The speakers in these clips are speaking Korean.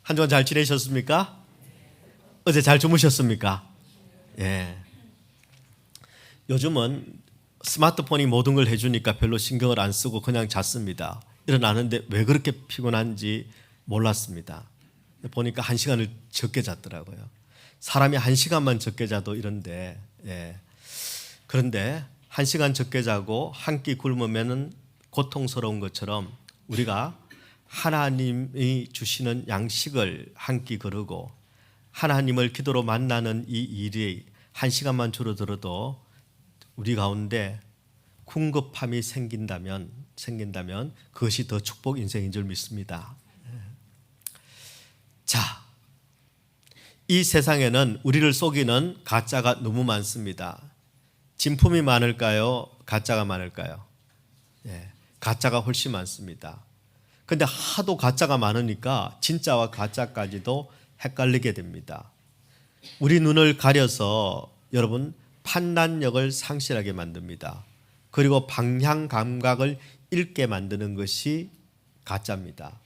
한 주간 잘 지내셨습니까? 어제 잘 주무셨습니까? 예. 요즘은 스마트폰이 모든 걸 해주니까 별로 신경을 안 쓰고 그냥 잤습니다. 일어나는데 왜 그렇게 피곤한지 몰랐습니다. 보니까 1시간을 적게 잤더라고요. 사람이 1시간만 적게 자도 이런데, 그런데 1시간 적게 자고 한 끼 굶으면 고통스러운 것처럼 우리가 하나님이 주시는 양식을 한 끼 거르고 하나님을 기도로 만나는 이 일이 1시간만 줄어들어도 우리 가운데 궁급함이 생긴다면 그것이 더 축복 인생인 줄 믿습니다. 자, 이 세상에는 우리를 속이는 가짜가 너무 많습니다. 진품이 많을까요? 가짜가 많을까요? 가짜가 훨씬 많습니다. 근데 하도 가짜가 많으니까 진짜와 가짜까지도 헷갈리게 됩니다. 우리 눈을 가려서 여러분 판단력을 상실하게 만듭니다. 그리고 방향 감각을 잃게 만드는 것이 가짜입니다.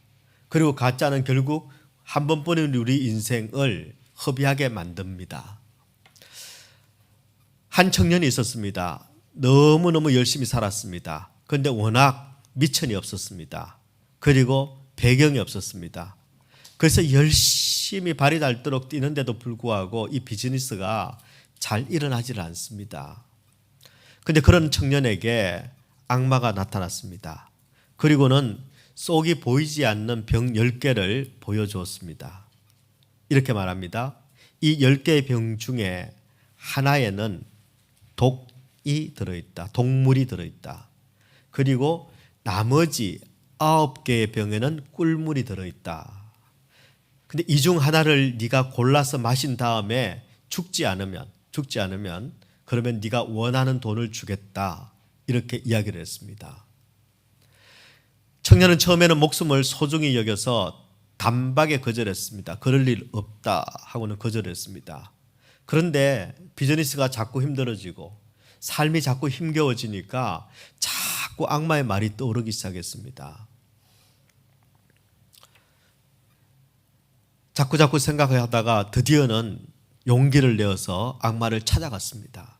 그리고 가짜는 결국 한 번뿐인 우리 인생을 허비하게 만듭니다. 한 청년이 있었습니다. 너무너무 열심히 살았습니다. 그런데 워낙 미천이 없었습니다. 그리고 배경이 없었습니다. 그래서 열심히 발이 닳도록 뛰는데도 불구하고 이 비즈니스가 잘 일어나질 않습니다. 그런데 그런 청년에게 악마가 나타났습니다. 그리고는 속이 보이지 않는 병 10개를 보여주었습니다. 이렇게 말합니다. 이 10개의 병 중에 하나에는 독이 들어있다. 독물이 들어있다. 그리고 나머지 9개의 병에는 꿀물이 들어있다. 근데 이 중 하나를 네가 골라서 마신 다음에 죽지 않으면 그러면 네가 원하는 돈을 주겠다. 이렇게 이야기를 했습니다. 청년은 처음에는 목숨을 소중히 여겨서 단박에 거절했습니다. 그럴 일 없다 하고는 거절했습니다. 그런데 비즈니스가 자꾸 힘들어지고 삶이 자꾸 힘겨워지니까 자꾸 악마의 말이 떠오르기 시작했습니다. 자꾸 생각하다가 드디어는 용기를 내어서 악마를 찾아갔습니다.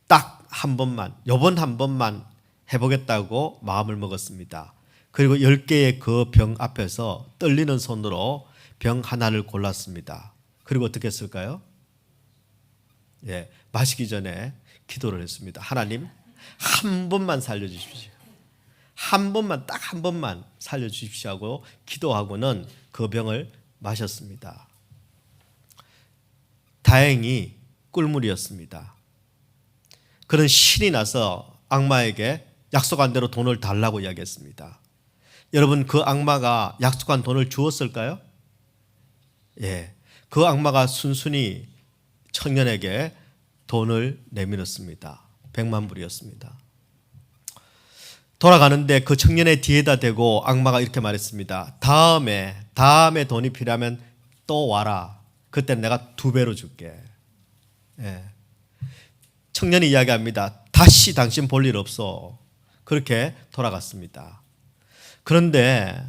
딱 한 번만, 요번 한 번만 해보겠다고 마음을 먹었습니다. 그리고 10개의 그 병 앞에서 떨리는 손으로 병 하나를 골랐습니다. 그리고 어떻게 했을까요? 마시기 전에 기도를 했습니다. 하나님, 한 번만 살려주십시오. 한 번만, 딱 한 번만 살려주십시오 하고 기도하고는 그 병을 마셨습니다. 다행히 꿀물이었습니다. 그는 신이 나서 악마에게 약속한 대로 돈을 달라고 이야기했습니다. 여러분, 그 악마가 약속한 돈을 주었을까요? 그 악마가 순순히 청년에게 돈을 내밀었습니다. 100만 불이었습니다. 돌아가는데 그 청년의 뒤에다 대고 악마가 이렇게 말했습니다. 다음에 돈이 필요하면 또 와라. 그때 내가 2배로 줄게. 청년이 이야기합니다. 다시 당신 볼 일 없어. 그렇게 돌아갔습니다. 그런데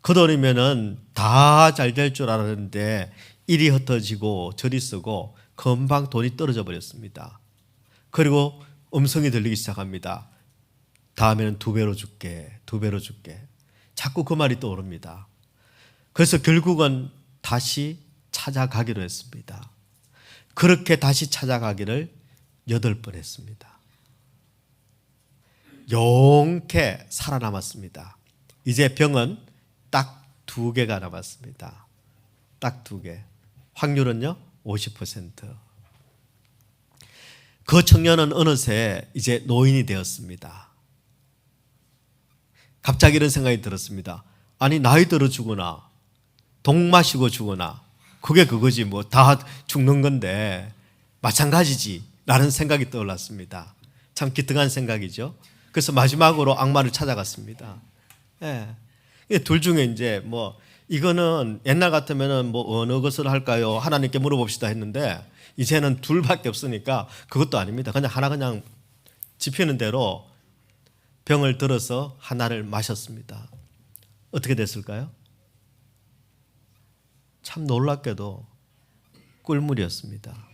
그 돈이면은 다 잘 될 줄 알았는데 이리 흩어지고 저리 쓰고 금방 돈이 떨어져 버렸습니다. 그리고 음성이 들리기 시작합니다. 다음에는 2배로 줄게. 2배로 줄게. 자꾸 그 말이 떠오릅니다. 그래서 결국은 다시 찾아가기로 했습니다. 그렇게 다시 찾아가기를 8번 했습니다. 용케 살아남았습니다. 이제 병은 딱 2개가 남았습니다. 딱 2개. 확률은요? 50%. 그 청년은 어느새 이제 노인이 되었습니다. 갑자기 이런 생각이 들었습니다. 아니, 나이 들어 죽으나 독 마시고 죽으나 그게 그거지 뭐 다 죽는 건데 마찬가지지 라는 생각이 떠올랐습니다. 참 기특한 생각이죠. 그래서 마지막으로 악마를 찾아갔습니다. 둘 중에 이제 뭐 이거는 옛날 같으면은 뭐 어느 것을 할까요? 하나님께 물어봅시다 했는데 이제는 둘밖에 없으니까 그것도 아닙니다. 그냥 집히는 대로 병을 들어서 하나를 마셨습니다. 어떻게 됐을까요? 참 놀랍게도 꿀물이었습니다.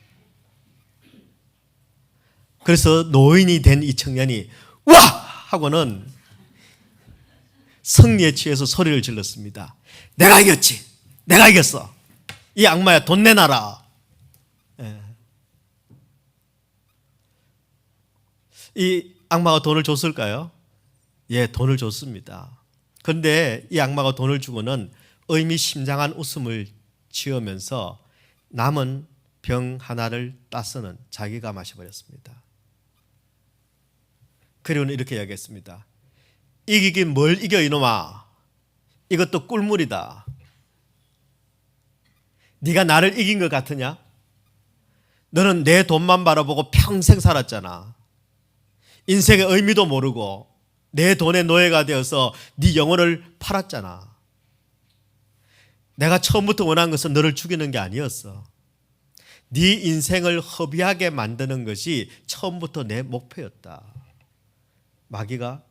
그래서 노인이 된 이 청년이 와! 하고는 승리에 취해서 소리를 질렀습니다. 내가 이겼지. 내가 이겼어. 이 악마야, 돈 내놔라. 예. 이 악마가 돈을 줬을까요? 예, 돈을 줬습니다. 그런데 이 악마가 돈을 주고는 의미심장한 웃음을 지으면서 남은 병 하나를 따서는 자기가 마셔버렸습니다. 그리고는 이렇게 이야기했습니다. 이기긴 뭘 이겨 이놈아. 이것도 꿀물이다. 네가 나를 이긴 것 같으냐? 너는 내 돈만 바라보고 평생 살았잖아. 인생의 의미도 모르고 내 돈의 노예가 되어서 네 영혼을 팔았잖아. 내가 처음부터 원한 것은 너를 죽이는 게 아니었어. 네 인생을 허비하게 만드는 것이 처음부터 내 목표였다. 마귀가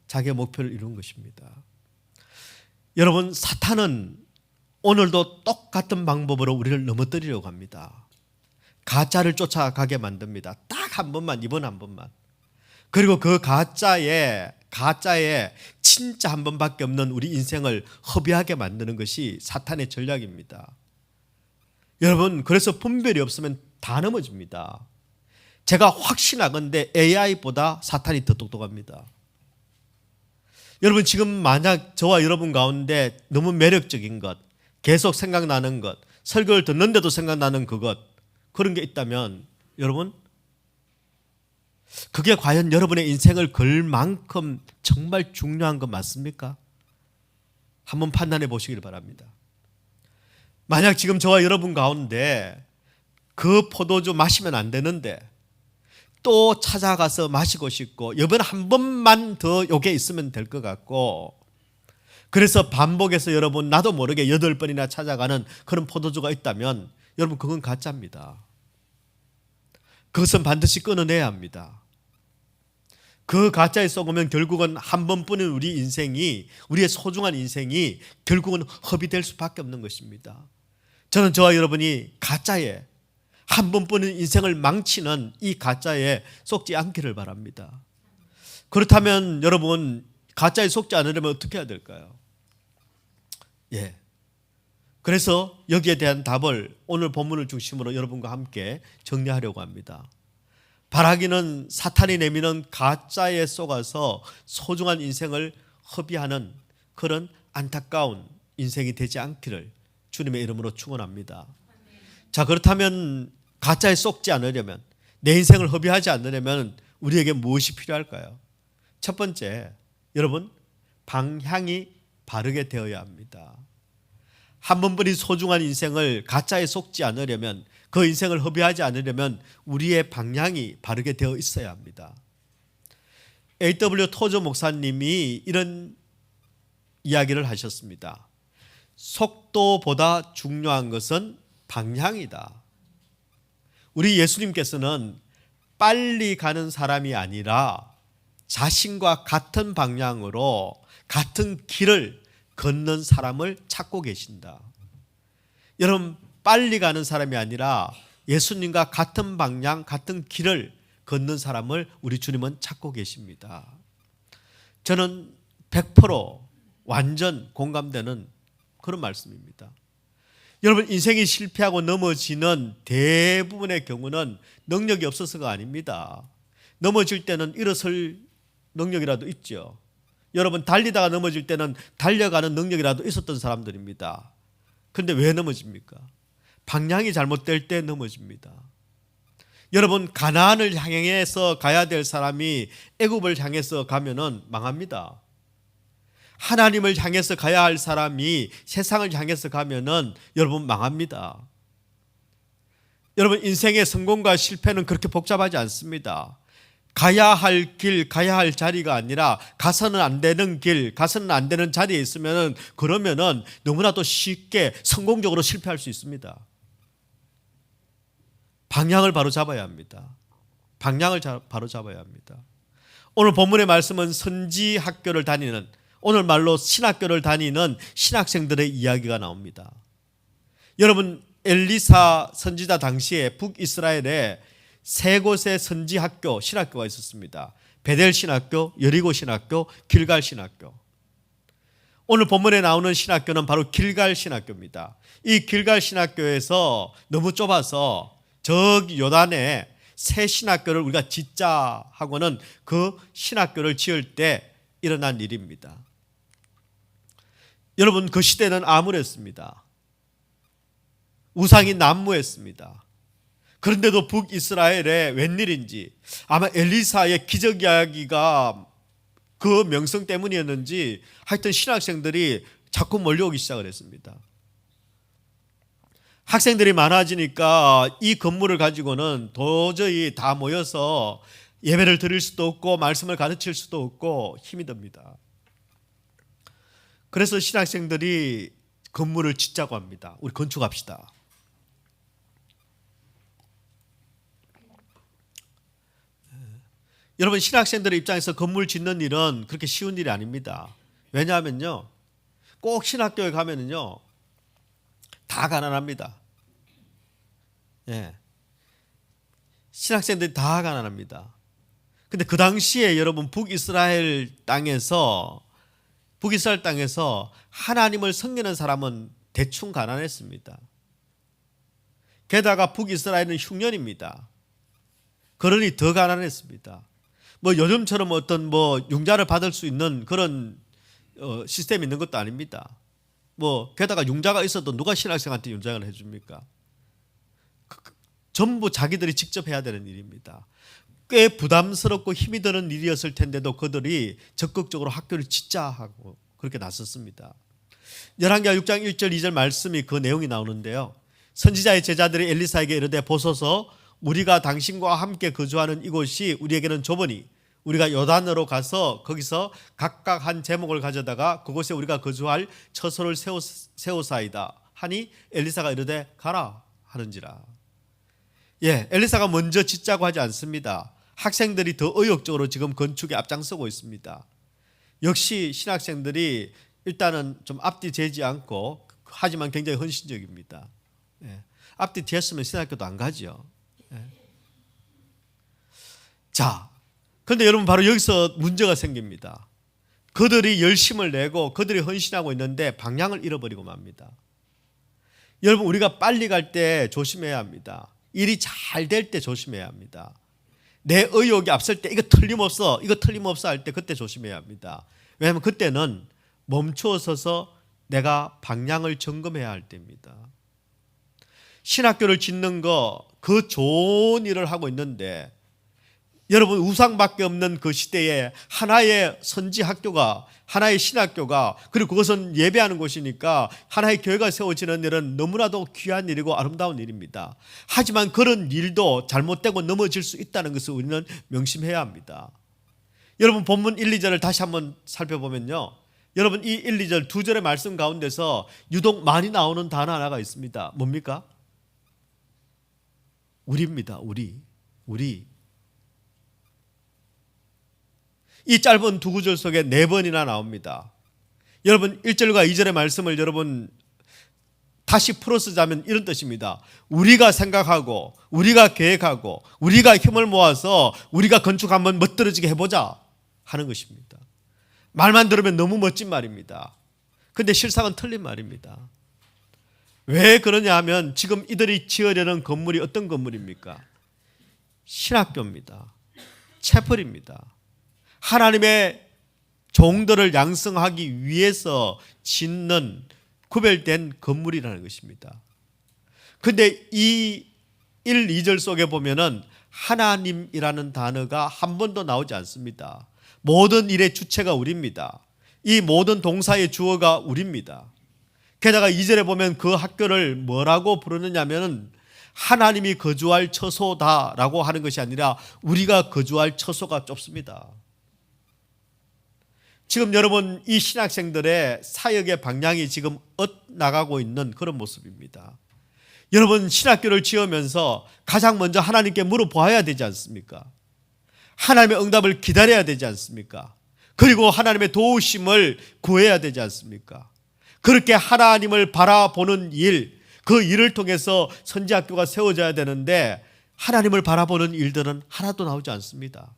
자기의 목표를 이룬 것입니다. 여러분, 사탄은 오늘도 똑같은 방법으로 우리를 넘어뜨리려고 합니다. 가짜를 쫓아가게 만듭니다. 딱 한 번만, 이번 한 번만. 그리고 그 가짜에 진짜 한 번밖에 없는 우리 인생을 허비하게 만드는 것이 사탄의 전략입니다. 여러분, 그래서 분별이 없으면 다 넘어집니다. 제가 확신하건대 AI보다 사탄이 더 똑똑합니다. 여러분, 지금 만약 저와 여러분 가운데 너무 매력적인 것, 계속 생각나는 것, 설교를 듣는데도 생각나는 그것, 그런 게 있다면 여러분, 그게 과연 여러분의 인생을 걸 만큼 정말 중요한 것 맞습니까? 한번 판단해 보시길 바랍니다. 만약 지금 저와 여러분 가운데 그 포도주 마시면 안 되는데 또 찾아가서 마시고 싶고 이번에 한 번만 더 요게 있으면 될 것 같고, 그래서 반복해서 여러분 나도 모르게 8번이나 찾아가는 그런 포도주가 있다면 여러분, 그건 가짜입니다. 그것은 반드시 끊어내야 합니다. 그 가짜에 속으면 결국은 한 번뿐인 우리 인생이, 우리의 소중한 인생이 결국은 허비될 수밖에 없는 것입니다. 저는 저와 여러분이 가짜에, 한 번뿐인 인생을 망치는 이 가짜에 속지 않기를 바랍니다. 그렇다면 여러분, 가짜에 속지 않으려면 어떻게 해야 될까요? 예. 그래서 여기에 대한 답을 오늘 본문을 중심으로 여러분과 함께 정리하려고 합니다. 바라기는 사탄이 내미는 가짜에 속아서 소중한 인생을 허비하는 그런 안타까운 인생이 되지 않기를 주님의 이름으로 축원합니다. 자, 그렇다면 가짜에 속지 않으려면, 내 인생을 허비하지 않으려면 우리에게 무엇이 필요할까요? 첫 번째, 여러분, 방향이 바르게 되어야 합니다. 한 번뿐인 소중한 인생을 가짜에 속지 않으려면, 그 인생을 허비하지 않으려면 우리의 방향이 바르게 되어 있어야 합니다. A.W. 토저 목사님이 이런 이야기를 하셨습니다. 속도보다 중요한 것은 방향이다. 우리 예수님께서는 빨리 가는 사람이 아니라 자신과 같은 방향으로 같은 길을 걷는 사람을 찾고 계신다. 여러분, 빨리 가는 사람이 아니라 예수님과 같은 방향, 같은 길을 걷는 사람을 우리 주님은 찾고 계십니다. 저는 100% 완전 공감되는 그런 말씀입니다. 여러분, 인생이 실패하고 넘어지는 대부분의 경우는 능력이 없어서가 아닙니다. 넘어질 때는 일어설 능력이라도 있죠. 여러분, 달리다가 넘어질 때는 달려가는 능력이라도 있었던 사람들입니다. 그런데 왜 넘어집니까? 방향이 잘못될 때 넘어집니다. 여러분, 가나안을 향해서 가야 될 사람이 애굽을 향해서 가면은 망합니다. 하나님을 향해서 가야 할 사람이 세상을 향해서 가면은 여러분 망합니다. 여러분, 인생의 성공과 실패는 그렇게 복잡하지 않습니다. 가야 할 길, 가야 할 자리가 아니라 가서는 안 되는 길, 가서는 안 되는 자리에 있으면은, 그러면은 너무나도 쉽게 성공적으로 실패할 수 있습니다. 방향을 바로 잡아야 합니다. 방향을 바로 잡아야 합니다. 오늘 본문의 말씀은 선지 학교를 다니는, 오늘 말로 신학교를 다니는 신학생들의 이야기가 나옵니다. 여러분, 엘리사 선지자 당시에 북이스라엘에 세 곳의 선지학교, 신학교가 있었습니다. 베델 신학교, 여리고 신학교, 길갈 신학교. 오늘 본문에 나오는 신학교는 바로 길갈 신학교입니다. 이 길갈 신학교에서 너무 좁아서 저기 요단에 새 신학교를 우리가 짓자 하고는 그 신학교를 지을 때 일어난 일입니다. 여러분, 그 시대는 암울했습니다. 우상이 난무했습니다. 그런데도 북이스라엘에 웬일인지 아마 엘리사의 기적 이야기가 그 명성 때문이었는지 하여튼 신학생들이 자꾸 몰려오기 시작을 했습니다. 학생들이 많아지니까 이 건물을 가지고는 도저히 다 모여서 예배를 드릴 수도 없고 말씀을 가르칠 수도 없고 힘이 듭니다. 그래서 신학생들이 건물을 짓자고 합니다. 우리 건축합시다. 여러분, 신학생들의 입장에서 건물 짓는 일은 그렇게 쉬운 일이 아닙니다. 왜냐하면요, 꼭 신학교에 가면은요 다 가난합니다. 예. 신학생들이 다 가난합니다. 근데 그 당시에 여러분 북이스라엘 땅에서 하나님을 섬기는 사람은 대충 가난했습니다. 게다가 북이스라엘은 흉년입니다. 그러니 더 가난했습니다. 요즘처럼 어떤 융자를 받을 수 있는 그런 시스템이 있는 것도 아닙니다. 게다가 융자가 있어도 누가 신학생한테 융자를 해줍니까? 전부 자기들이 직접 해야 되는 일입니다. 꽤 부담스럽고 힘이 드는 일이었을 텐데도 그들이 적극적으로 학교를 짓자 하고 그렇게 나섰습니다. 열왕기하 6장 1절 2절 말씀이 그 내용이 나오는데요. 선지자의 제자들이 엘리사에게 이르되 보소서 우리가 당신과 함께 거주하는 이곳이 우리에게는 좁으니 우리가 요단으로 가서 거기서 각각 한 제목을 가져다가 그곳에 우리가 거주할 처소를 세우사이다 하니 엘리사가 이르되 가라 하는지라. 엘리사가 먼저 짓자고 하지 않습니다. 학생들이 더 의욕적으로 지금 건축에 앞장서고 있습니다. 역시 신학생들이 일단은 좀 앞뒤 재지 않고 하지만 굉장히 헌신적입니다. 앞뒤 뒤했으면 신학교도 안 가죠. 자, 그런데 여러분 바로 여기서 문제가 생깁니다. 그들이 열심을 내고 그들이 헌신하고 있는데 방향을 잃어버리고 맙니다. 여러분, 우리가 빨리 갈 때 조심해야 합니다. 일이 잘 될 때 조심해야 합니다. 내 의욕이 앞설 때 이거 틀림없어 할 때 그때 조심해야 합니다. 왜냐하면 그때는 멈추어 서서 내가 방향을 점검해야 할 때입니다. 신학교를 짓는 거 그 좋은 일을 하고 있는데 여러분, 우상밖에 없는 그 시대에 하나의 선지학교가, 하나의 신학교가, 그리고 그것은 예배하는 곳이니까 하나의 교회가 세워지는 일은 너무나도 귀한 일이고 아름다운 일입니다. 하지만 그런 일도 잘못되고 넘어질 수 있다는 것을 우리는 명심해야 합니다. 여러분, 본문 1, 2절을 다시 한번 살펴보면요, 여러분 이 1, 2절 두 절의 말씀 가운데서 유독 많이 나오는 단어 하나가 있습니다. 뭡니까? 우리입니다. 우리. 이 짧은 두 구절 속에 4번이나 나옵니다. 여러분 1절과 2절의 말씀을 여러분 다시 풀어쓰자면 이런 뜻입니다. 우리가 생각하고 우리가 계획하고 우리가 힘을 모아서 우리가 건축 한번 멋들어지게 해보자 하는 것입니다. 말만 들으면 너무 멋진 말입니다. 그런데 실상은 틀린 말입니다. 왜 그러냐 하면 지금 이들이 지으려는 건물이 어떤 건물입니까? 신학교입니다. 채플입니다. 하나님의 종들을 양성하기 위해서 짓는 구별된 건물이라는 것입니다. 그런데 이 1, 2절 속에 보면은 하나님이라는 단어가 한 번도 나오지 않습니다. 모든 일의 주체가 우리입니다. 이 모든 동사의 주어가 우리입니다. 게다가 2절에 보면 그 학교를 뭐라고 부르느냐면 하나님이 거주할 처소다라고 하는 것이 아니라 우리가 거주할 처소가 좁습니다. 지금 여러분 이 신학생들의 사역의 방향이 지금 엇나가고 있는 그런 모습입니다. 여러분 신학교를 지으면서 가장 먼저 하나님께 물어보아야 되지 않습니까? 하나님의 응답을 기다려야 되지 않습니까? 그리고 하나님의 도우심을 구해야 되지 않습니까? 그렇게 하나님을 바라보는 일, 그 일을 통해서 선지학교가 세워져야 되는데 하나님을 바라보는 일들은 하나도 나오지 않습니다.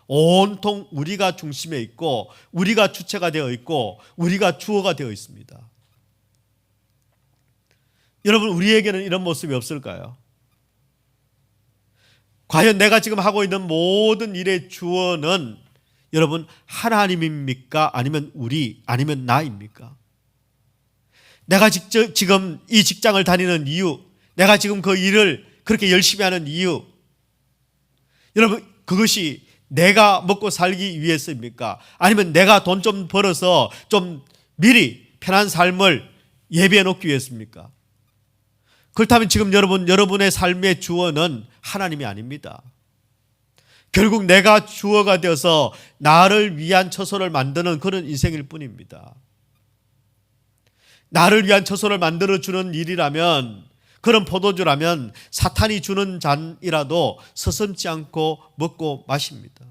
온통 우리가 중심에 있고 우리가 주체가 되어 있고 우리가 주어가 되어 있습니다. 여러분, 우리에게는 이런 모습이 없을까요? 과연 내가 지금 하고 있는 모든 일의 주어는 여러분 하나님입니까? 아니면 우리, 아니면 나입니까? 내가 지금 이 직장을 다니는 이유, 내가 지금 그 일을 그렇게 열심히 하는 이유, 여러분 그것이 내가 먹고 살기 위해서입니까? 아니면 내가 돈 좀 벌어서 좀 미리 편한 삶을 예비해 놓기 위해서입니까? 그렇다면 지금 여러분의 삶의 주어는 하나님이 아닙니다. 결국 내가 주어가 되어서 나를 위한 처소를 만드는 그런 인생일 뿐입니다. 나를 위한 처소를 만들어주는 일이라면, 그런 포도주라면 사탄이 주는 잔이라도 서슴지 않고 먹고 마십니다.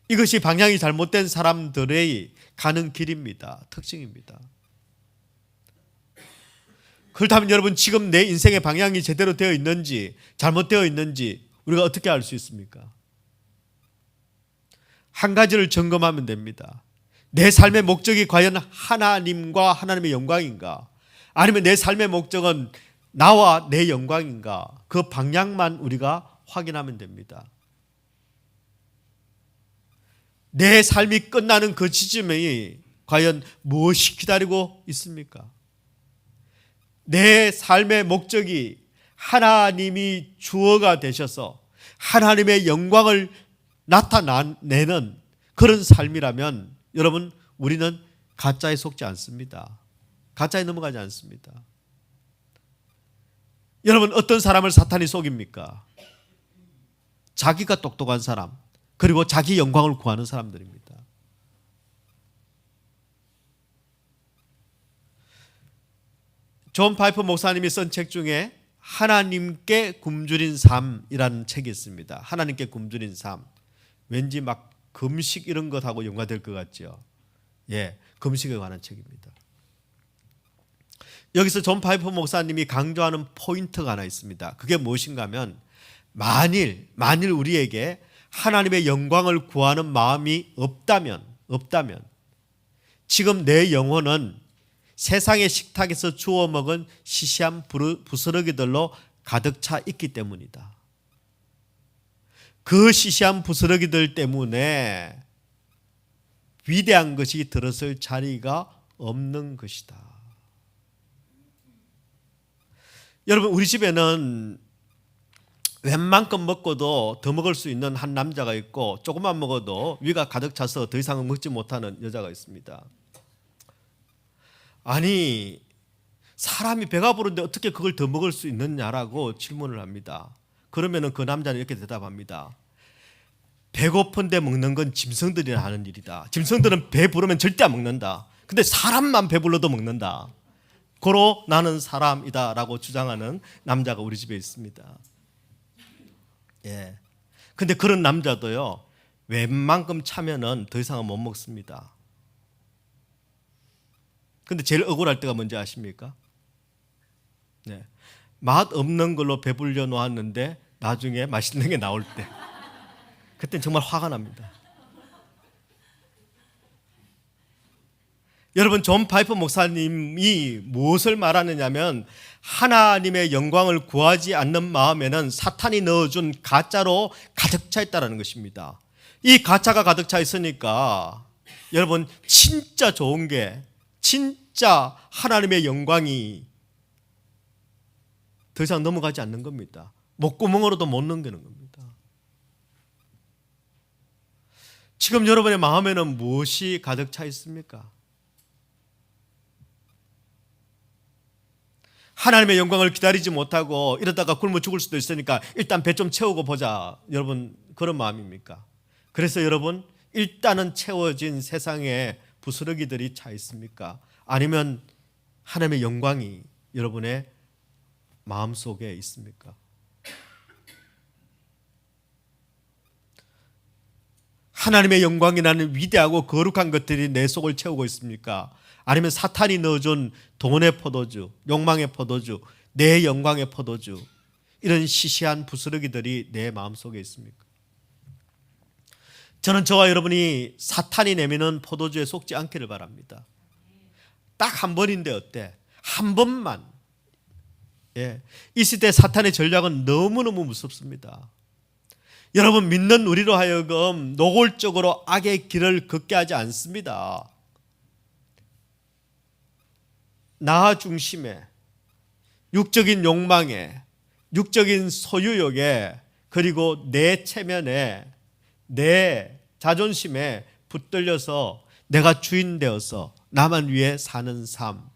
이것이 방향이 잘못된 사람들의 가는 길입니다. 특징입니다. 그렇다면 여러분, 지금 내 인생의 방향이 제대로 되어 있는지 잘못되어 있는지 우리가 어떻게 알 수 있습니까? 한 가지를 점검하면 됩니다. 내 삶의 목적이 과연 하나님과 하나님의 영광인가? 아니면 내 삶의 목적은 나와 내 영광인가? 그 방향만 우리가 확인하면 됩니다. 내 삶이 끝나는 그 지점에 과연 무엇이 기다리고 있습니까? 내 삶의 목적이 하나님이 주어가 되셔서 하나님의 영광을 나타내는 그런 삶이라면 여러분, 우리는 가짜에 속지 않습니다. 가짜에 넘어가지 않습니다. 여러분, 어떤 사람을 사탄이 속입니까? 자기가 똑똑한 사람, 그리고 자기 영광을 구하는 사람들입니다. 존 파이퍼 목사님이 쓴 책 중에 하나님께 굶주린 삶이라는 책이 있습니다. 하나님께 굶주린 삶. 왠지 막 금식 이런 것하고 연관될 것 같죠. 예, 금식에 관한 책입니다. 여기서 존 파이퍼 목사님이 강조하는 포인트가 하나 있습니다. 그게 무엇인가 하면 만일 우리에게 하나님의 영광을 구하는 마음이 없다면 지금 내 영혼은 세상의 식탁에서 주워 먹은 시시한 부스러기들로 가득 차 있기 때문이다. 그 시시한 부스러기들 때문에 위대한 것이 들어설 자리가 없는 것이다. 여러분, 우리 집에는 웬만큼 먹고도 더 먹을 수 있는 한 남자가 있고, 조금만 먹어도 위가 가득 차서 더 이상은 먹지 못하는 여자가 있습니다. 아니, 사람이 배가 부른데 어떻게 그걸 더 먹을 수 있느냐라고 질문을 합니다. 그러면 그 남자는 이렇게 대답합니다. 배고픈데 먹는 건 짐승들이나 하는 일이다. 짐승들은 배 부르면 절대 안 먹는다. 근데 사람만 배불러도 먹는다. 고로 나는 사람이다 라고 주장하는 남자가 우리 집에 있습니다. 예. 근데 그런 남자도요, 웬만큼 차면은 더 이상은 못 먹습니다. 근데 제일 억울할 때가 뭔지 아십니까? 네. 맛 없는 걸로 배불려 놓았는데 나중에 맛있는 게 나올 때, 그때는 정말 화가 납니다. 여러분, 존 파이퍼 목사님이 무엇을 말하느냐면 하나님의 영광을 구하지 않는 마음에는 사탄이 넣어준 가짜로 가득 차 있다는 것입니다. 이 가짜가 가득 차 있으니까 여러분, 진짜 좋은 게, 진짜 하나님의 영광이 더 이상 넘어가지 않는 겁니다. 목구멍으로도 못 넘기는 겁니다. 지금 여러분의 마음에는 무엇이 가득 차 있습니까? 하나님의 영광을 기다리지 못하고 이러다가 굶어 죽을 수도 있으니까 일단 배 좀 채우고 보자, 여러분 그런 마음입니까? 그래서 여러분, 일단은 채워진 세상에 부스러기들이 차 있습니까? 아니면 하나님의 영광이 여러분의 마음속에 있습니까? 하나님의 영광이라는 위대하고 거룩한 것들이 내 속을 채우고 있습니까? 아니면 사탄이 넣어준 돈의 포도주, 욕망의 포도주, 내 영광의 포도주, 이런 시시한 부스러기들이 내 마음속에 있습니까? 저는 저와 여러분이 사탄이 내미는 포도주에 속지 않기를 바랍니다. 딱 한 번인데 어때? 한 번만. 이 시대 사탄의 전략은 너무너무 무섭습니다. 여러분, 믿는 우리로 하여금 노골적으로 악의 길을 걷게 하지 않습니다. 나 중심에, 육적인 욕망에, 육적인 소유욕에, 그리고 내 체면에, 내 자존심에 붙들려서 내가 주인 되어서 나만 위해 사는 삶,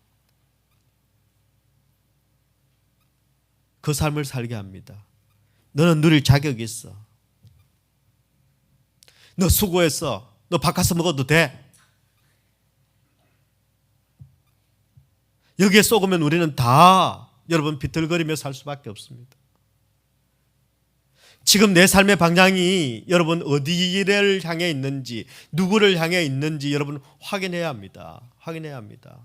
그 삶을 살게 합니다. 너는 누릴 자격이 있어. 너 수고했어. 너 바꿔서 먹어도 돼. 여기에 속으면 우리는 다 여러분 비틀거리며 살 수밖에 없습니다. 지금 내 삶의 방향이 여러분 어디를 향해 있는지, 누구를 향해 있는지 여러분 확인해야 합니다. 확인해야 합니다.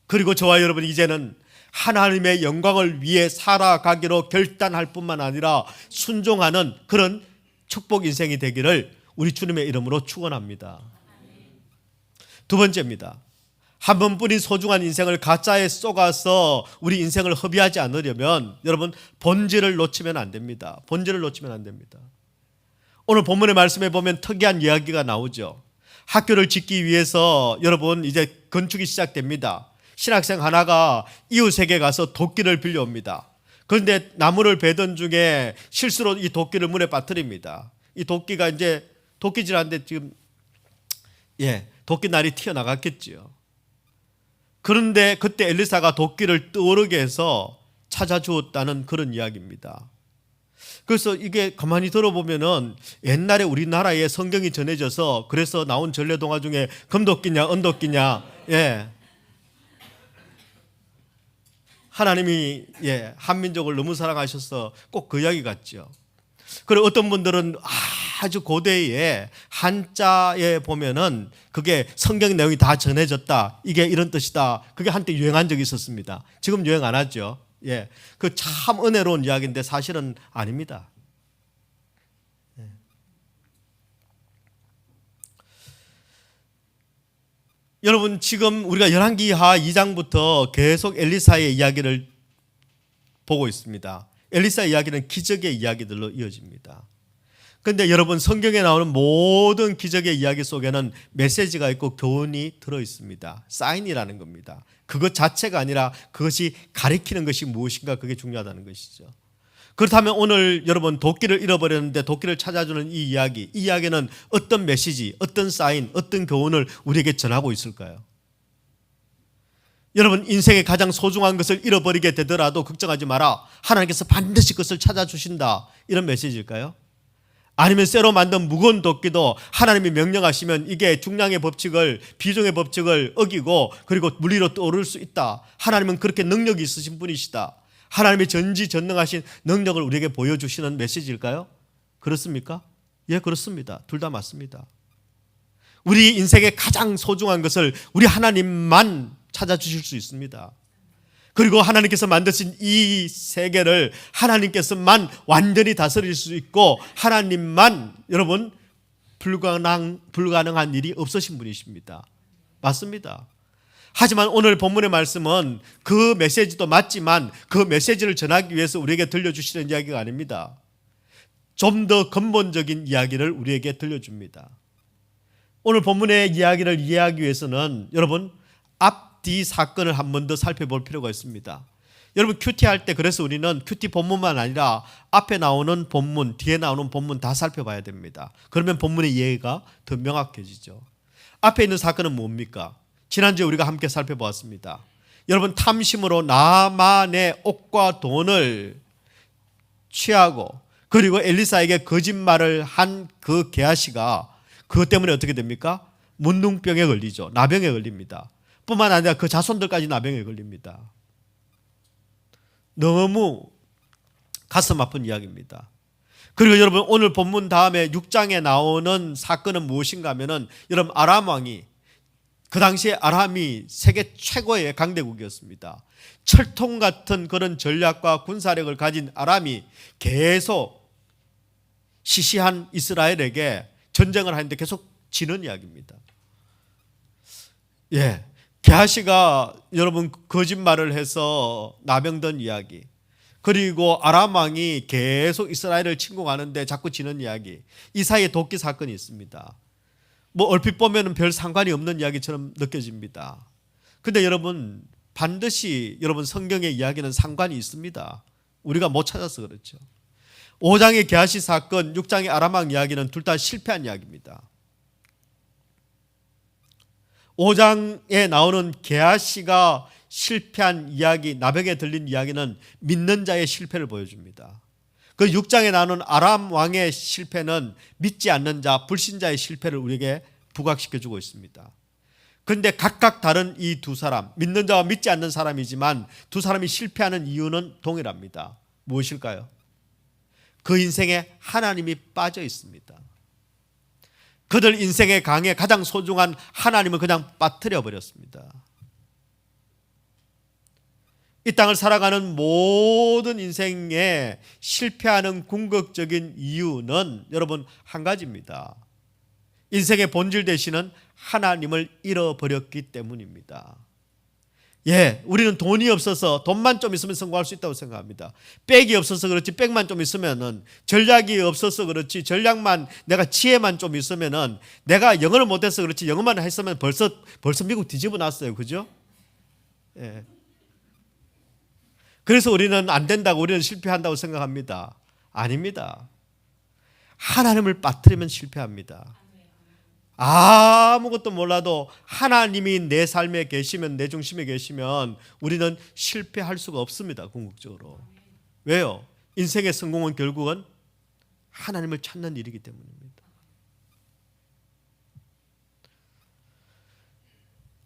그리고 저와 여러분 이제는 하나님의 영광을 위해 살아가기로 결단할 뿐만 아니라 순종하는 그런 축복 인생이 되기를 우리 주님의 이름으로 축원합니다. 두 번째입니다. 한 번뿐인 소중한 인생을 가짜에 쏘가서 우리 인생을 허비하지 않으려면 여러분 본질을 놓치면 안 됩니다. 본질을 놓치면 안 됩니다. 오늘 본문의 말씀에 보면 특이한 이야기가 나오죠. 학교를 짓기 위해서 여러분 이제 건축이 시작됩니다. 신학생 하나가 이웃에게 가서 도끼를 빌려옵니다. 그런데 나무를 베던 중에 실수로 이 도끼를 물에 빠뜨립니다. 이 도끼가 이제 도끼질하는데 지금 도끼날이 튀어나갔겠지요. 그런데 그때 엘리사가 도끼를 떠오르게 해서 찾아주었다는 그런 이야기입니다. 그래서 이게 가만히 들어보면은 옛날에 우리나라에 성경이 전해져서 그래서 나온 전래동화 중에 금도끼냐 은도끼냐, 하나님이 한민족을 너무 사랑하셔서 꼭 그 이야기 같죠. 그리고 어떤 분들은 아주 고대에 한자에 보면은 그게 성경 내용이 다 전해졌다, 이게 이런 뜻이다, 그게 한때 유행한 적이 있었습니다. 지금 유행 안 하죠. 그 참 은혜로운 이야기인데 사실은 아닙니다. 여러분, 지금 우리가 열왕기하 2장부터 계속 엘리사의 이야기를 보고 있습니다. 엘리사의 이야기는 기적의 이야기들로 이어집니다. 그런데 여러분, 성경에 나오는 모든 기적의 이야기 속에는 메시지가 있고 교훈이 들어있습니다. 사인이라는 겁니다. 그것 자체가 아니라 그것이 가리키는 것이 무엇인가, 그게 중요하다는 것이죠. 그렇다면 오늘 여러분 도끼를 잃어버렸는데 도끼를 찾아주는 이 이야기는 어떤 메시지, 어떤 사인, 어떤 교훈을 우리에게 전하고 있을까요? 여러분, 인생의 가장 소중한 것을 잃어버리게 되더라도 걱정하지 마라, 하나님께서 반드시 그것을 찾아주신다, 이런 메시지일까요? 아니면 쇠로 만든 무거운 도끼도 하나님이 명령하시면 이게 중량의 법칙을, 비중의 법칙을 어기고 그리고 물 위로 떠오를 수 있다, 하나님은 그렇게 능력이 있으신 분이시다, 하나님의 전지전능하신 능력을 우리에게 보여주시는 메시지일까요? 그렇습니까? 예, 그렇습니다. 둘 다 맞습니다. 우리 인생의 가장 소중한 것을 우리 하나님만 찾아주실 수 있습니다. 그리고 하나님께서 만드신 이 세계를 하나님께서만 완전히 다스릴 수 있고 하나님만 여러분 불가능한 일이 없으신 분이십니다. 맞습니다. 하지만 오늘 본문의 말씀은 그 메시지도 맞지만 그 메시지를 전하기 위해서 우리에게 들려주시는 이야기가 아닙니다. 좀 더 근본적인 이야기를 우리에게 들려줍니다. 오늘 본문의 이야기를 이해하기 위해서는 여러분 앞뒤 사건을 한 번 더 살펴볼 필요가 있습니다. 여러분 큐티 할 때 그래서 우리는 큐티 본문만 아니라 앞에 나오는 본문, 뒤에 나오는 본문 다 살펴봐야 됩니다. 그러면 본문의 이해가 더 명확해지죠. 앞에 있는 사건은 뭡니까? 지난주에 우리가 함께 살펴보았습니다. 여러분 탐심으로 나만의 옷과 돈을 취하고 그리고 엘리사에게 거짓말을 한 그 게하시가 그것 때문에 어떻게 됩니까? 문둥병에 걸리죠. 나병에 걸립니다. 뿐만 아니라 그 자손들까지 나병에 걸립니다. 너무 가슴 아픈 이야기입니다. 그리고 여러분 오늘 본문 다음에 6장에 나오는 사건은 무엇인가 하면은 여러분 아람 왕이 그 당시에 아람이 세계 최고의 강대국이었습니다. 철통 같은 그런 전략과 군사력을 가진 아람이 계속 시시한 이스라엘에게 전쟁을 하는데 계속 지는 이야기입니다. 예, 게하시가 여러분 거짓말을 해서 나병든 이야기, 그리고 아람 왕이 계속 이스라엘을 침공하는데 자꾸 지는 이야기, 이 사이에 도끼 사건이 있습니다. 뭐 얼핏 보면 별 상관이 없는 이야기처럼 느껴집니다. 근데 여러분 반드시 여러분 성경의 이야기는 상관이 있습니다. 우리가 못 찾아서 그렇죠. 5장의 게하시 사건, 6장의 아람 왕 이야기는 둘 다 실패한 이야기입니다. 5장에 나오는 게하시가 실패한 이야기, 나병에 들린 이야기는 믿는 자의 실패를 보여줍니다. 그 6장에 나오는 아람 왕의 실패는 믿지 않는 자, 불신자의 실패를 우리에게 부각시켜주고 있습니다. 그런데 각각 다른 이 두 사람, 믿는 자와 믿지 않는 사람이지만 두 사람이 실패하는 이유는 동일합니다. 무엇일까요? 그 인생에 하나님이 빠져 있습니다. 그들 인생의 강에 가장 소중한 하나님을 그냥 빠뜨려 버렸습니다. 이 땅을 살아가는 모든 인생에 실패하는 궁극적인 이유는 여러분 한 가지입니다. 인생의 본질 되시는 하나님을 잃어버렸기 때문입니다. 예, 우리는 돈이 없어서 돈만 좀 있으면 성공할 수 있다고 생각합니다. 백이 없어서 그렇지 백만 좀 있으면은, 전략이 없어서 그렇지 전략만, 내가 지혜만 좀 있으면은, 내가 영어를 못해서 그렇지 영어만 했으면 벌써 미국 뒤집어 놨어요. 그죠? 예. 그래서 우리는 안 된다고, 우리는 실패한다고 생각합니다. 아닙니다. 하나님을 빠뜨리면 실패합니다. 아무것도 몰라도 하나님이 내 삶에 계시면, 내 중심에 계시면 우리는 실패할 수가 없습니다. 궁극적으로. 왜요? 인생의 성공은 결국은 하나님을 찾는 일이기 때문입니다.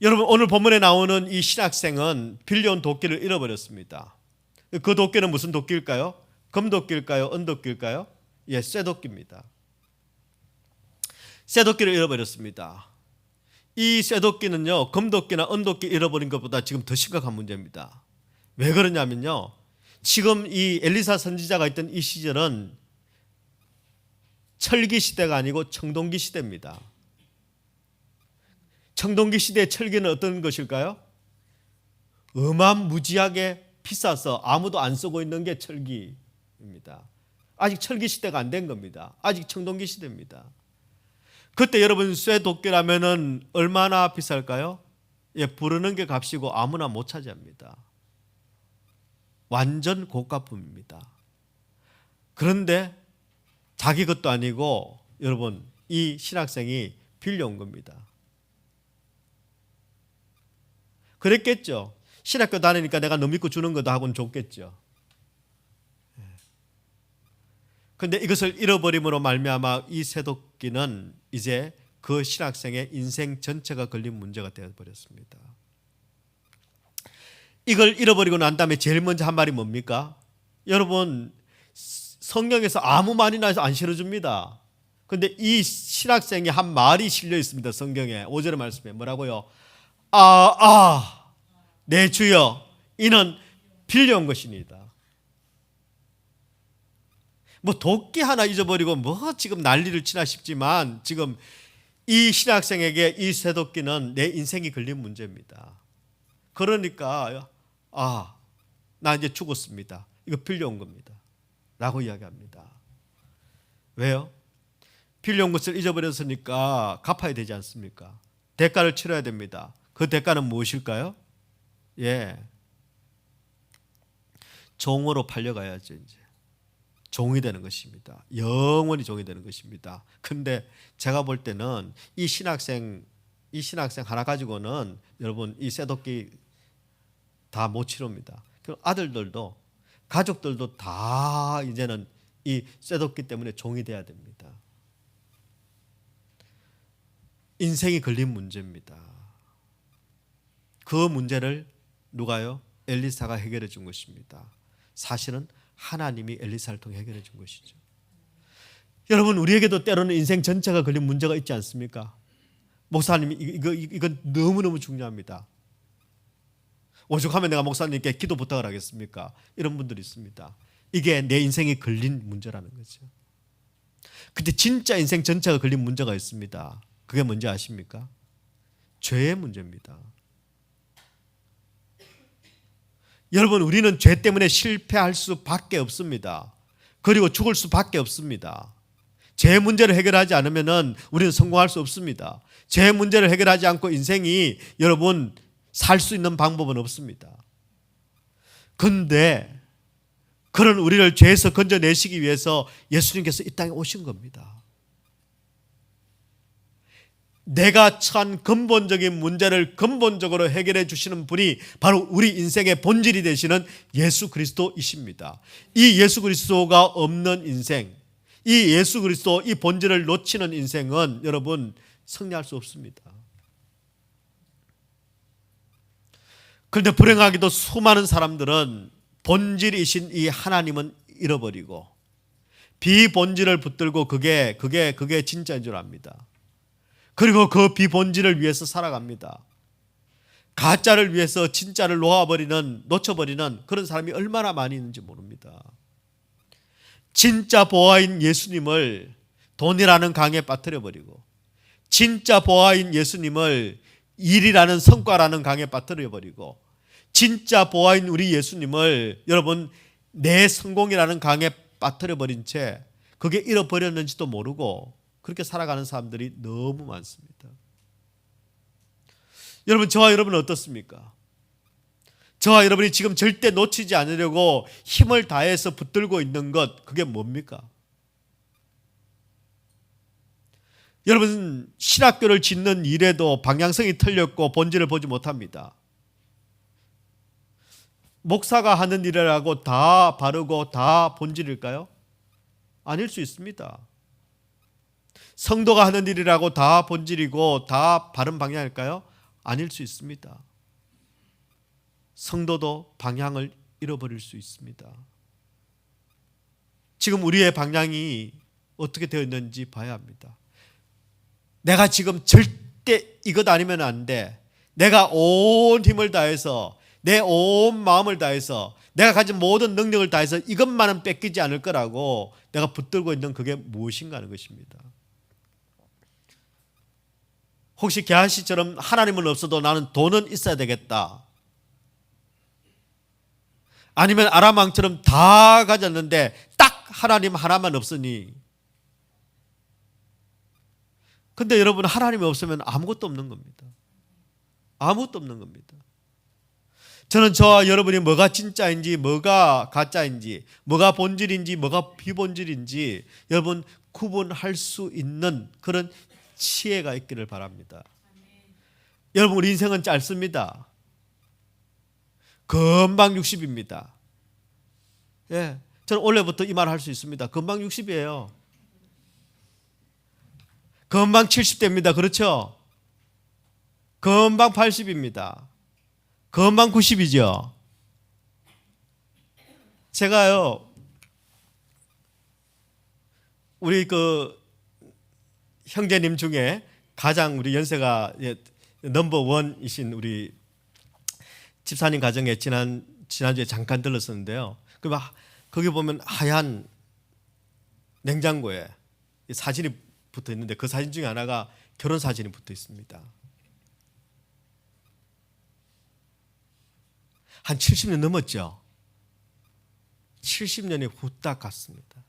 여러분, 오늘 본문에 나오는 이 신학생은 빌려온 도끼를 잃어버렸습니다. 그 도끼는 무슨 도끼일까요? 금도끼일까요? 은도끼일까요? 예, 쇠도끼입니다. 쇠도끼를 잃어버렸습니다. 이 쇠도끼는요, 금도끼나 은도끼 잃어버린 것보다 지금 더 심각한 문제입니다. 왜 그러냐면요, 지금 이 엘리사 선지자가 있던 이 시절은 철기 시대가 아니고 청동기 시대입니다. 청동기 시대의 철기는 어떤 것일까요? 어마무지하게 비싸서 아무도 안 쓰고 있는 게 철기입니다. 아직 철기 시대가 안 된 겁니다. 아직 청동기 시대입니다. 그때 여러분 쇠도끼라면은 얼마나 비쌀까요? 예, 부르는 게 값이고 아무나 못 차지합니다. 완전 고가품입니다. 그런데 자기 것도 아니고 여러분 이 신학생이 빌려온 겁니다. 그랬겠죠. 신학교 다니니까 내가 너 믿고 주는 거다 하고는 좋겠죠. 그런데 이것을 잃어버림으로 말미암아 이 쇠도끼는 이제 그 신학생의 인생 전체가 걸린 문제가 되어버렸습니다. 이걸 잃어버리고 난 다음에 제일 먼저 한 말이 뭡니까? 여러분, 성경에서 아무 말이나 안 실어줍니다. 그런데 이 신학생이 한 말이 실려 있습니다. 성경에 5절의 말씀에 뭐라고요? 내 주여, 이는 빌려온 것이니이다. 뭐 도끼 하나 잊어버리고 뭐 지금 난리를 치나 싶지만 지금 이 신학생에게 이 쇠도끼는 내 인생이 걸린 문제입니다. 그러니까 나 이제 죽었습니다. 이거 빌려온 겁니다. 라고 이야기합니다. 왜요? 빌려온 것을 잊어버렸으니까 갚아야 되지 않습니까? 대가를 치러야 됩니다. 그 대가는 무엇일까요? 예, 종으로 팔려가야죠. 이제 종이 되는 것입니다. 영원히 종이 되는 것입니다. 근데 제가 볼 때는 이 신학생 하나 가지고는 여러분 이 쇠도끼 다 못 치릅니다. 아들들도 가족들도 다 이제는 이 쇠도끼 때문에 종이 돼야 됩니다. 인생이 걸린 문제입니다. 그 문제를 누가요? 엘리사가 해결해 준 것입니다. 사실은 하나님이 엘리사를 통해 해결해 준 것이죠. 여러분, 우리에게도 때로는 인생 전체가 걸린 문제가 있지 않습니까? 목사님 이건 너무너무 중요합니다. 오죽하면 내가 목사님께 기도 부탁을 하겠습니까? 이런 분들이 있습니다. 이게 내 인생이 걸린 문제라는 거죠. 근데 진짜 인생 전체가 걸린 문제가 있습니다. 그게 뭔지 아십니까? 죄의 문제입니다. 여러분, 우리는 죄 때문에 실패할 수밖에 없습니다. 그리고 죽을 수밖에 없습니다. 죄 문제를 해결하지 않으면 우리는 성공할 수 없습니다. 죄 문제를 해결하지 않고 인생이 여러분 살 수 있는 방법은 없습니다. 그런데 그런 우리를 죄에서 건져내시기 위해서 예수님께서 이 땅에 오신 겁니다. 내가 처한 근본적인 문제를 근본적으로 해결해 주시는 분이 바로 우리 인생의 본질이 되시는 예수 그리스도이십니다. 이 예수 그리스도가 없는 인생, 이 예수 그리스도, 이 본질을 놓치는 인생은 여러분 승리할 수 없습니다. 그런데 불행하게도 수많은 사람들은 본질이신 이 하나님은 잃어버리고 비본질을 붙들고 그게 진짜인 줄 압니다. 그리고 그 비본질을 위해서 살아갑니다. 가짜를 위해서 진짜를 놓쳐버리는 그런 사람이 얼마나 많이 있는지 모릅니다. 진짜 보아인 예수님을 돈이라는 강에 빠뜨려버리고 진짜 보아인 예수님을 일이라는 성과라는 강에 빠뜨려버리고 진짜 보아인 우리 예수님을 여러분 내 성공이라는 강에 빠뜨려버린 채 그게 잃어버렸는지도 모르고 그렇게 살아가는 사람들이 너무 많습니다. 여러분, 저와 여러분은 어떻습니까? 저와 여러분이 지금 절대 놓치지 않으려고 힘을 다해서 붙들고 있는 것, 그게 뭡니까? 여러분, 신학교를 짓는 일에도 방향성이 틀렸고 본질을 보지 못합니다. 목사가 하는 일이라고 다 바르고 다 본질일까요? 아닐 수 있습니다. 성도가 하는 일이라고 다 본질이고 다 바른 방향일까요? 아닐 수 있습니다. 성도도 방향을 잃어버릴 수 있습니다. 지금 우리의 방향이 어떻게 되어 있는지 봐야 합니다. 내가 지금 절대 이것 아니면 안 돼. 내가 온 힘을 다해서 내 온 마음을 다해서 내가 가진 모든 능력을 다해서 이것만은 뺏기지 않을 거라고 내가 붙들고 있는 그게 무엇인가 하는 것입니다. 혹시 게하시처럼 하나님은 없어도 나는 돈은 있어야 되겠다. 아니면 아람왕처럼 다 가졌는데 딱 하나님 하나만 없으니. 근데 여러분, 하나님이 없으면 아무것도 없는 겁니다. 아무것도 없는 겁니다. 저는 저와 여러분이 뭐가 진짜인지 뭐가 가짜인지 뭐가 본질인지 뭐가 비본질인지 여러분 구분할 수 있는 그런 지혜가 있기를 바랍니다. 여러분, 우리 인생은 짧습니다. 금방 60입니다. 예, 저는 올해부터 이 말 할 수 있습니다. 금방 60이에요. 금방 70대입니다. 그렇죠? 금방 80입니다. 금방 90이죠. 제가요, 우리 그 형제님 중에 가장 우리 연세가 넘버 원이신 우리 집사님 가정에 지난주에 잠깐 들렀었는데요. 거기 보면 하얀 냉장고에 사진이 붙어 있는데 그 사진 중에 하나가 결혼 사진이 붙어 있습니다. 한 70년 넘었죠. 70년이 후딱 갔습니다.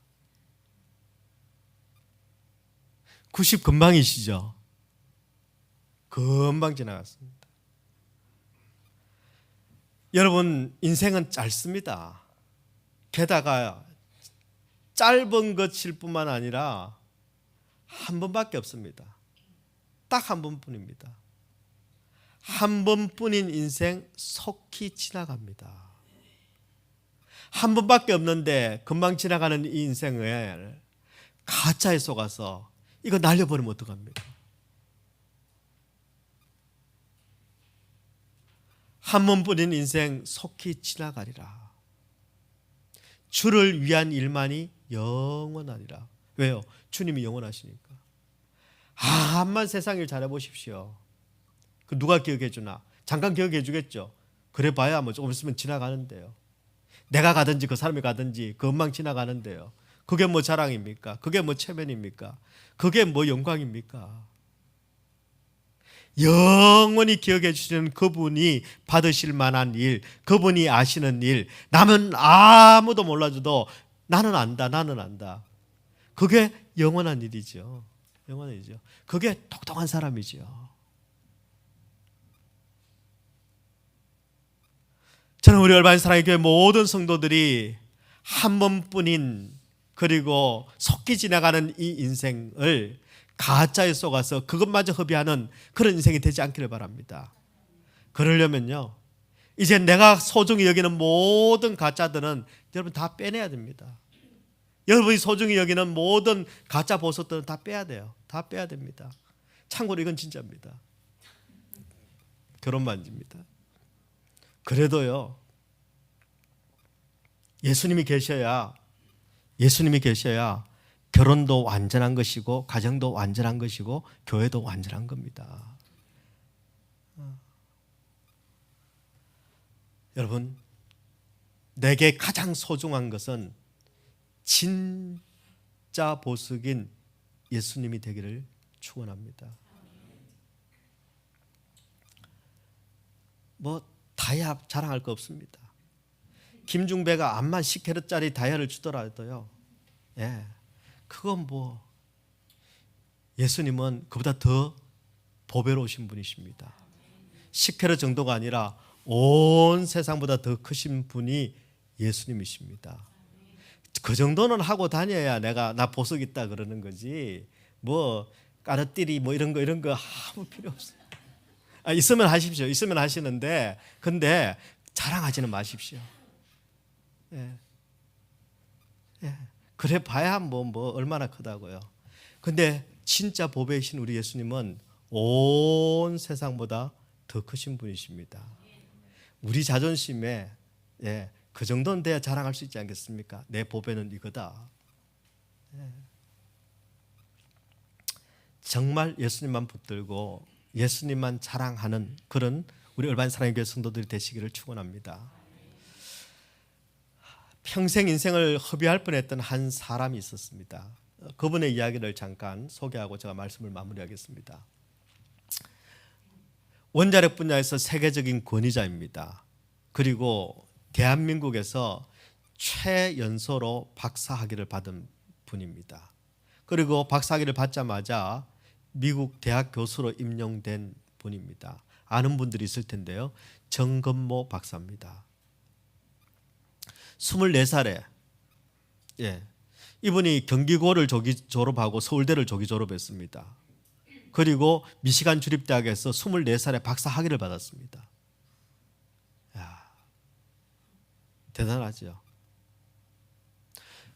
90 금방이시죠. 금방 지나갔습니다. 여러분, 인생은 짧습니다. 게다가 짧은 것일 뿐만 아니라 한 번밖에 없습니다. 딱 한 번뿐입니다. 한 번뿐인 인생 속히 지나갑니다. 한 번밖에 없는데 금방 지나가는 이 인생을 가짜에 속아서 이거 날려버리면 어떡합니까? 한 번뿐인 인생 속히 지나가리라. 주를 위한 일만이 영원하리라. 왜요? 주님이 영원하시니까. 암만 세상 일 잘해보십시오. 그 누가 기억해 주나? 잠깐 기억해 주겠죠. 그래 봐야 뭐 조금 있으면 지나가는데요. 내가 가든지 그 사람이 가든지 금방 지나가는데요. 그게 뭐 자랑입니까? 그게 뭐 체면입니까? 그게 뭐 영광입니까? 영원히 기억해 주시는 그분이 받으실 만한 일, 그분이 아시는 일, 남은 아무도 몰라줘도 나는 안다, 나는 안다. 그게 영원한 일이죠. 영원한 일이죠. 그게 똑똑한 사람이죠. 저는 우리 얼바인 사랑의 교회 모든 성도들이 한 번뿐인 그리고 속기 지나가는 이 인생을 가짜에 속아서 그것마저 허비하는 그런 인생이 되지 않기를 바랍니다. 그러려면요, 이제 내가 소중히 여기는 모든 가짜들은 여러분 다 빼내야 됩니다. 여러분이 소중히 여기는 모든 가짜 보석들은 다 빼야 돼요. 다 빼야 됩니다. 참고로 이건 진짜입니다. 결혼만집니다. 그래도요, 예수님이 계셔야 결혼도 완전한 것이고 가정도 완전한 것이고 교회도 완전한 겁니다. 여러분, 내게 가장 소중한 것은 진짜 보석인 예수님이 되기를 축원합니다. 뭐 다이아 자랑할 거 없습니다. 김중배가 암만 10캐럿짜리 다이아를 주더라도요, 예, 그건 뭐 예수님은 그보다 더 보배로우신 분이십니다. 10캐럿 정도가 아니라 온 세상보다 더 크신 분이 예수님이십니다. 그 정도는 하고 다녀야 나 보석 있다 그러는 거지, 뭐 까르띠리 뭐 이런 거 아무 필요 없어요. 있으면 하십시오. 있으면 하시는데, 근데 자랑하지는 마십시오. 예. 예. 그래 봐야 뭐 얼마나 크다고요. 근데 진짜 보배이신 우리 예수님은 온 세상보다 더 크신 분이십니다. 우리 자존심에, 예, 그 정도는 돼야 자랑할 수 있지 않겠습니까? 내 보배는 이거다. 예. 정말 예수님만 붙들고 예수님만 자랑하는 그런 우리 얼반 사랑의 교회 성도들이 되시기를 축원합니다. 평생 인생을 허비할 뻔했던 한 사람이 있었습니다. 그분의 이야기를 잠깐 소개하고 제가 말씀을 마무리하겠습니다. 원자력 분야에서 세계적인 권위자입니다. 그리고 대한민국에서 최연소로 박사학위를 받은 분입니다. 그리고 박사학위를 받자마자 미국 대학 교수로 임용된 분입니다. 아는 분들이 있을 텐데요, 정건모 박사입니다. 24살에, 예, 이분이 경기고를 조기 졸업하고 서울대를 조기 졸업했습니다. 그리고 미시간 주립대학에서 24살에 박사 학위를 받았습니다. 야, 대단하죠.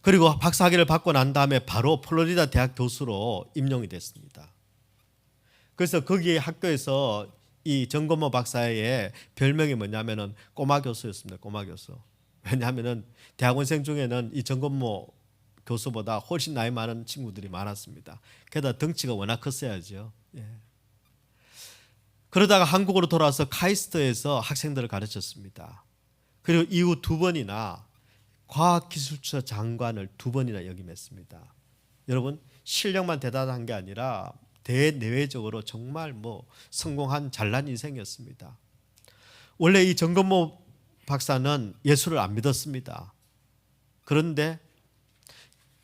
그리고 박사 학위를 받고 난 다음에 바로 플로리다 대학 교수로 임용이 됐습니다. 그래서 거기 학교에서 이 정건모 박사의 별명이 뭐냐면은 꼬마 교수였습니다. 꼬마 교수. 왜냐하면은 대학원생 중에는 이 정건모 교수보다 훨씬 나이 많은 친구들이 많았습니다. 게다가 덩치가 워낙 컸어야죠. 예. 그러다가 한국으로 돌아와서 카이스트에서 학생들을 가르쳤습니다. 그리고 이후 2번이나 과학기술처 장관을 2번이나 역임했습니다. 여러분, 실력만 대단한 게 아니라 대내외적으로 정말 뭐 성공한 잘난 인생이었습니다. 원래 이 정건모 박사는 예수를 안 믿었습니다. 그런데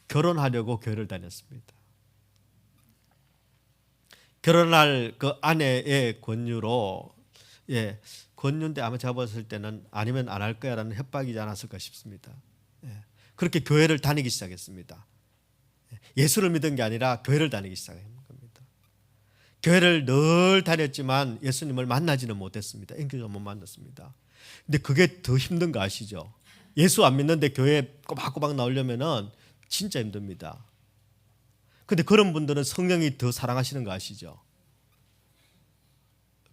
결혼하려고 교회를 다녔습니다. 결혼할 그 아내의 권유로, 예, 권유인데 아마 제가 봤을 때는 아니면 안 할 거야라는 협박이지 않았을까 싶습니다. 예, 그렇게 교회를 다니기 시작했습니다. 예수를 믿은 게 아니라 교회를 다니기 시작한 겁니다. 교회를 늘 다녔지만 예수님을 만나지는 못했습니다. 인격적으로 못 만났습니다. 근데 그게 더 힘든 거 아시죠? 예수 안 믿는데 교회에 꼬박꼬박 나오려면은 진짜 힘듭니다. 근데 그런 분들은 성령이 더 사랑하시는 거 아시죠?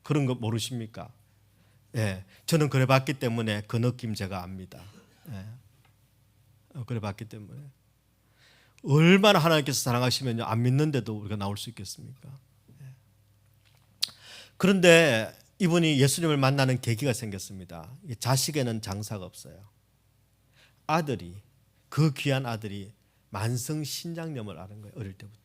그런 거 모르십니까? 예, 저는 그래 봤기 때문에 그 느낌 제가 압니다. 예, 그래 봤기 때문에. 얼마나 하나님께서 사랑하시면요, 안 믿는데도 우리가 나올 수 있겠습니까? 그런데 이분이 예수님을 만나는 계기가 생겼습니다. 자식에는 장사가 없어요. 아들이, 그 귀한 아들이 만성신장염을 앓은 거예요. 어릴 때부터.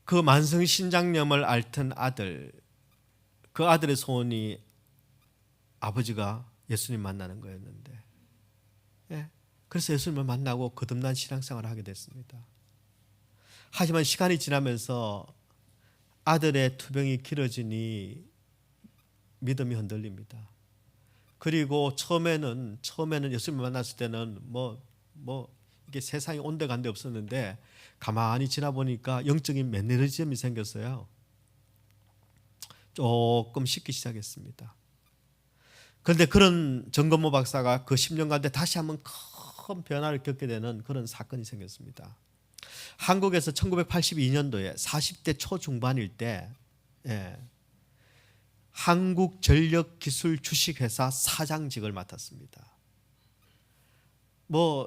그 만성신장염을 앓던 아들, 그 아들의 소원이 아버지가 예수님 만나는 거였는데, 그래서 예수님을 만나고 거듭난 신앙생활을 하게 됐습니다. 하지만 시간이 지나면서 아들의 투병이 길어지니 믿음이 흔들립니다. 그리고 처음에는 예수님을 만났을 때는 이게 세상이 온데간데 없었는데, 가만히 지나 보니까 영적인 매너리즘이 생겼어요. 조금 식기 시작했습니다. 그런데 그런 정건모 박사가 그 10년간 다시 한번 큰 변화를 겪게 되는 그런 사건이 생겼습니다. 한국에서 1982년도에 40대 초중반일 때 한국전력기술주식회사 사장직을 맡았습니다.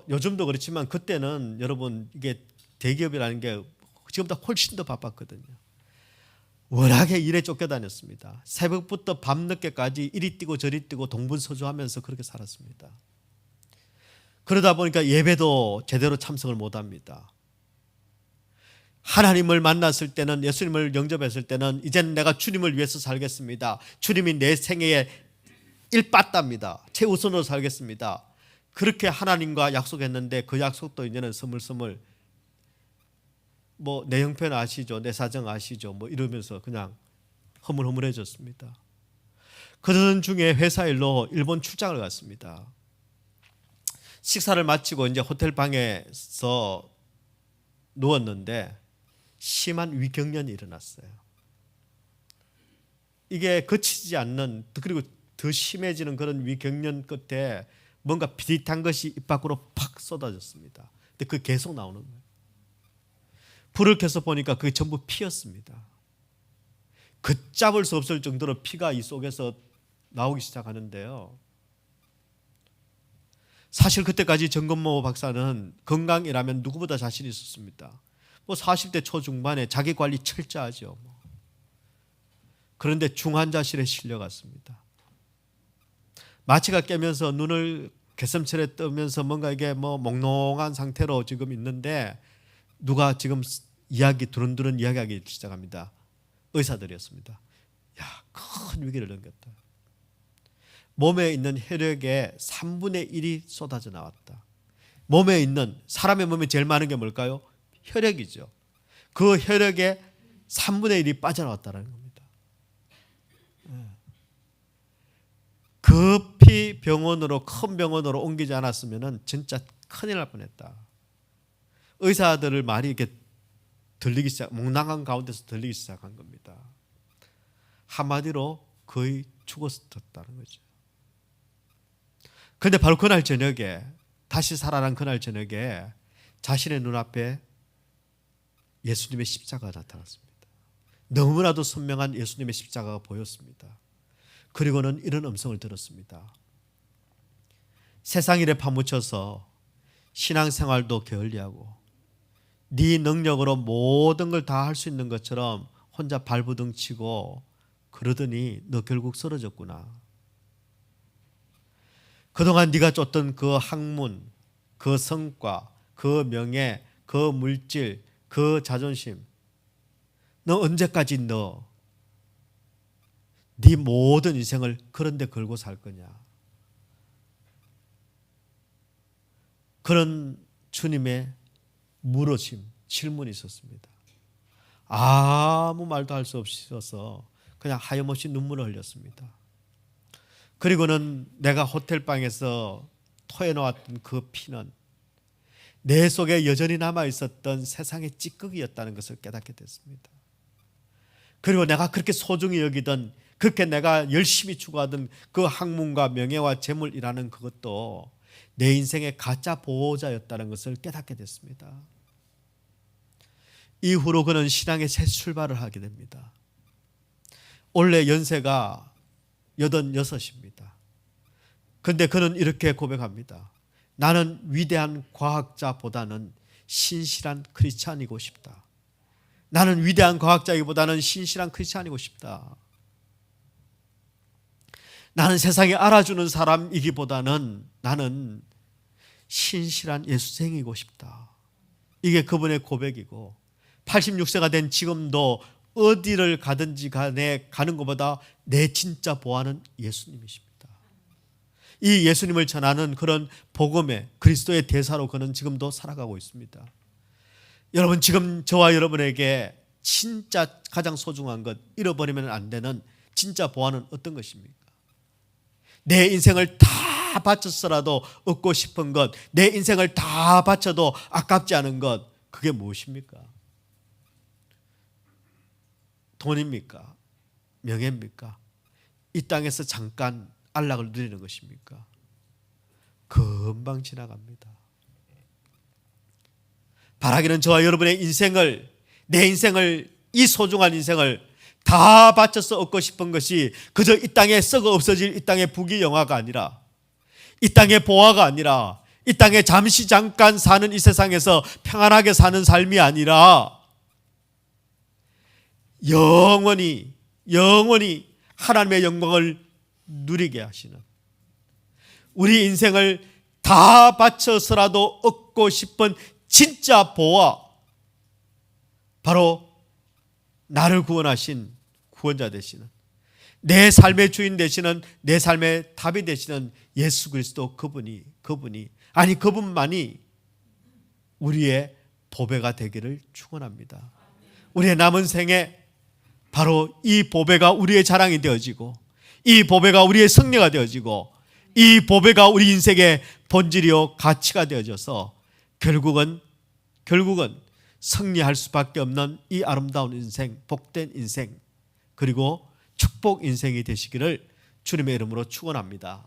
요즘도 그렇지만 그때는 여러분 이게 대기업이라는 게 지금보다 훨씬 더 바빴거든요. 워낙에 일에 쫓겨다녔습니다. 새벽부터 밤늦게까지 이리 뛰고 저리 뛰고 동분서주하면서 그렇게 살았습니다. 그러다 보니까 예배도 제대로 참석을 못합니다. 하나님을 만났을 때는, 예수님을 영접했을 때는 이제는 내가 주님을 위해서 살겠습니다. 주님이 내 생애의 일빠답니다. 최우선으로 살겠습니다. 그렇게 하나님과 약속했는데 그 약속도 이제는 스물스물 내 형편 아시죠? 내 사정 아시죠? 이러면서 그냥 허물허물해졌습니다. 그러던 중에 회사 일로 일본 출장을 갔습니다. 식사를 마치고 이제 호텔 방에서 누웠는데 심한 위경련이 일어났어요. 이게 거치지 않는, 그리고 더 심해지는 그런 위경련 끝에 뭔가 비릿한 것이 입 밖으로 팍 쏟아졌습니다. 근데 그게 계속 나오는 거예요. 불을 켜서 보니까 그게 전부 피였습니다. 걷잡을 수 없을 정도로 피가 이 속에서 나오기 시작하는데요. 사실 그때까지 정건모 박사는 건강이라면 누구보다 자신이 있었습니다. 40대 초중반에 자기 관리 철저하죠. 그런데 중환자실에 실려갔습니다. 마취가 깨면서 눈을 개슴철에 뜨면서 뭔가 이게 몽롱한 상태로 지금 있는데, 누가 지금 두런두런 이야기하기 시작합니다. 의사들이었습니다. 큰 위기를 넘겼다. 몸에 있는 혈액의 3분의 1이 쏟아져 나왔다. 몸에 있는, 사람의 몸에 제일 많은 게 뭘까요? 혈액이죠. 그 혈액의 3분의 1이 빠져나왔다는 겁니다. 급히 큰 병원으로 옮기지 않았으면 진짜 큰일 날 뻔했다. 의사들을 말이 이렇게 몽랑한 가운데서 들리기 시작한 겁니다. 한마디로 거의 죽었었다는 거죠. 그런데 바로 그날 저녁에, 다시 살아난 그날 저녁에 자신의 눈앞에 예수님의 십자가가 나타났습니다. 너무나도 선명한 예수님의 십자가가 보였습니다. 그리고는 이런 음성을 들었습니다. 세상 일에 파묻혀서 신앙생활도 게을리하고 네 능력으로 모든 걸 다 할 수 있는 것처럼 혼자 발부둥 치고 그러더니 너 결국 쓰러졌구나. 그동안 네가 쫓던 그 학문, 그 성과, 그 명예, 그 물질, 그 자존심, 너 언제까지 네 모든 인생을 그런 데 걸고 살 거냐. 그런 주님의 물으심, 질문이 있었습니다. 아무 말도 할 수 없어서 그냥 하염없이 눈물을 흘렸습니다. 그리고는 내가 호텔방에서 토해놓았던 그 피는 내 속에 여전히 남아있었던 세상의 찌꺼기였다는 것을 깨닫게 됐습니다. 그리고 내가 그렇게 소중히 여기던, 그렇게 내가 열심히 추구하던 그 학문과 명예와 재물이라는 그것도 내 인생의 가짜 보호자였다는 것을 깨닫게 됐습니다. 이후로 그는 신앙의 새 출발을 하게 됩니다. 원래 연세가 86입니다. 그런데 그는 이렇게 고백합니다. 나는 위대한 과학자보다는 신실한 크리스찬이고 싶다. 나는 위대한 과학자이기보다는 신실한 크리스찬이고 싶다. 나는 세상에 알아주는 사람이기보다는 나는 신실한 예수생이고 싶다. 이게 그분의 고백이고 86세가 된 지금도 어디를 가든지 간에 가는 것보다 내 진짜 보아는 예수님이십니다. 이 예수님을 전하는 그런 복음의 그리스도의 대사로 그는 지금도 살아가고 있습니다. 여러분, 지금 저와 여러분에게 진짜 가장 소중한 것, 잃어버리면 안 되는 진짜 보아는 어떤 것입니까? 내 인생을 다 바쳤어라도 얻고 싶은 것, 내 인생을 다 바쳐도 아깝지 않은 것, 그게 무엇입니까? 돈입니까? 명예입니까? 이 땅에서 잠깐 안락을 누리는 것입니까? 금방 지나갑니다. 바라기는 저와 여러분의 인생을, 내 인생을, 이 소중한 인생을 다 바쳐서 얻고 싶은 것이 그저 이 땅에 썩어 없어질 이 땅의 부귀영화가 아니라, 이 땅의 보화가 아니라, 이 땅에 잠시 잠깐 사는 이 세상에서 평안하게 사는 삶이 아니라 영원히 하나님의 영광을 누리게 하시는, 우리 인생을 다 바쳐서라도 얻고 싶은 진짜 보화, 바로 나를 구원하신 구원자 되시는, 내 삶의 주인 되시는, 내 삶의 답이 되시는 예수 그리스도, 그분만이 우리의 보배가 되기를 축원합니다. 우리의 남은 생에 바로 이 보배가 우리의 자랑이 되어지고, 이 보배가 우리의 승리가 되어지고, 이 보배가 우리 인생의 본질이요 가치가 되어져서 결국은 승리할 수밖에 없는 이 아름다운 인생, 복된 인생, 그리고 축복 인생이 되시기를 주님의 이름으로 축원합니다.